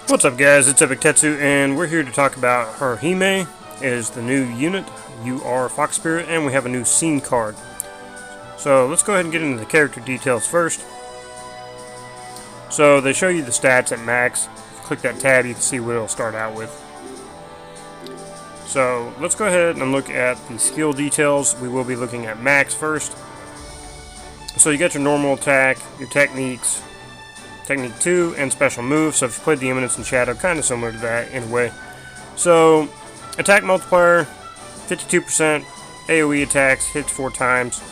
What's up guys, it's Epic Tetsu and we're here to talk about Haruhime. Is the new unit. You are Fox Spirit and we have a new scene card. So let's go ahead and get into the character details first. So they show you the stats at max. If you click that tab you can see what it'll start out with. So let's go ahead and look at the skill details. We will be looking at max first. So you got your normal attack, your techniques, Technique 2, and special move. So if you played the Eminence and Shadow, kind of similar to that in a way. So, attack multiplier, 52%, AoE attacks, hits 4 times.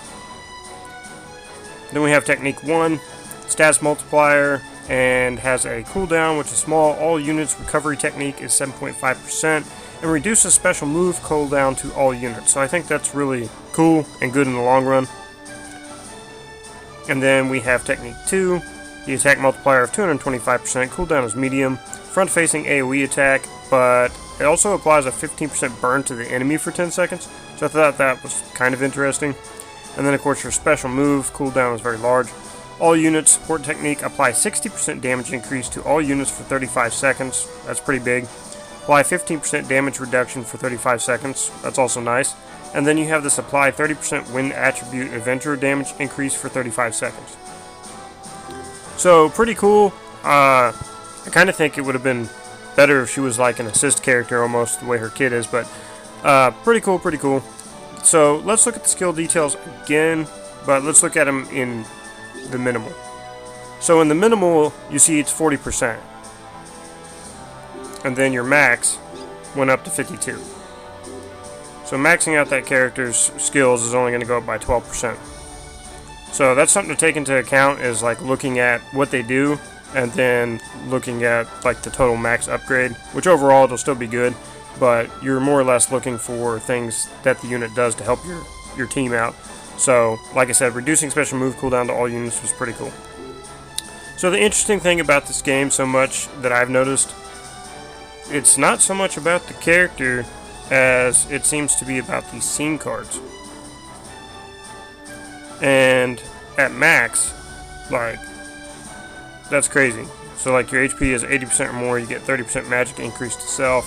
Then we have Technique 1, stats multiplier, and has a cooldown, which is small. All units recovery technique is 7.5%, and reduces special move cooldown to all units. So I think that's really cool and good in the long run. And then we have Technique 2. The attack multiplier of 225%, cooldown is medium, front-facing AoE attack, but it also applies a 15% burn to the enemy for 10 seconds, so I thought that was kind of interesting. And then of course your special move, cooldown is very large. All units, support technique, apply 60% damage increase to all units for 35 seconds, that's pretty big. Apply 15% damage reduction for 35 seconds, that's also nice. And then you have this apply 30% wind attribute adventurer damage increase for 35 seconds. So, pretty cool. I kind of think it would have been better if she was like an assist character almost, the way her kid is, but pretty cool, pretty cool. So, let's look at the skill details again, but let's look at them in the minimal. So, in the minimal, you see it's 40%. And then your max went up to 52. So, maxing out that character's skills is only going to go up by 12%. So that's something to take into account, is like looking at what they do and then looking at like the total max upgrade, which overall it'll still be good, but you're more or less looking for things that the unit does to help your team out. So like I said, reducing special move cooldown to all units was pretty cool. So the interesting thing about this game so much that I've noticed, it's not so much about the character as it seems to be about these scene cards. And at max, like, that's crazy. So like your HP is 80% or more, you get 30% magic increase to self,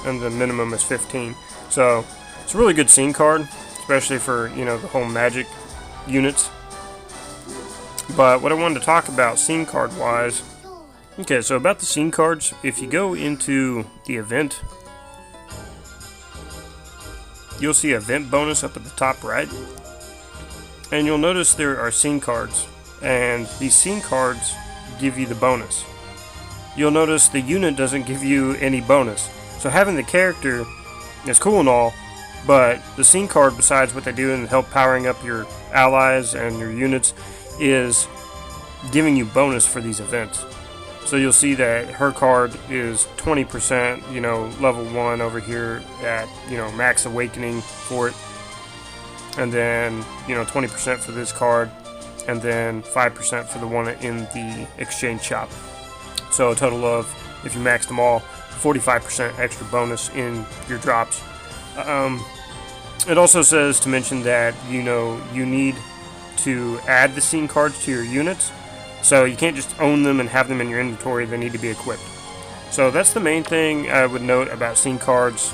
and the minimum is 15. So it's a really good scene card, especially for, you know, the whole magic units. But what I wanted to talk about scene card wise, okay, so about the scene cards, if you go into the event, you'll see event bonus up at the top right. And you'll notice there are scene cards, and these scene cards give you the bonus. You'll notice the unit doesn't give you any bonus. So having the character is cool and all, but the scene card, besides what they do and help powering up your allies and your units, is giving you bonus for these events. So you'll see that her card is 20%, you know, level 1 over here at, you know, max awakening for it. And then, you know, 20% for this card, and then 5% for the one in the exchange shop. So a total of, if you max them all, 45% extra bonus in your drops. It also says to mention that, you know, you need to add the scene cards to your units. So you can't just own them and have them in your inventory, they need to be equipped. So that's the main thing I would note about scene cards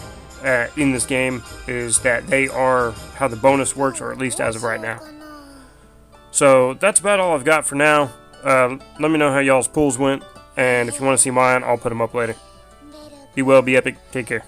in this game, is that they are how the bonus works, or at least as of right now. So that's about all I've got for now. Let me know how y'all's pulls went, and if you want to see mine, I'll put them up later. Be well, be epic, take care.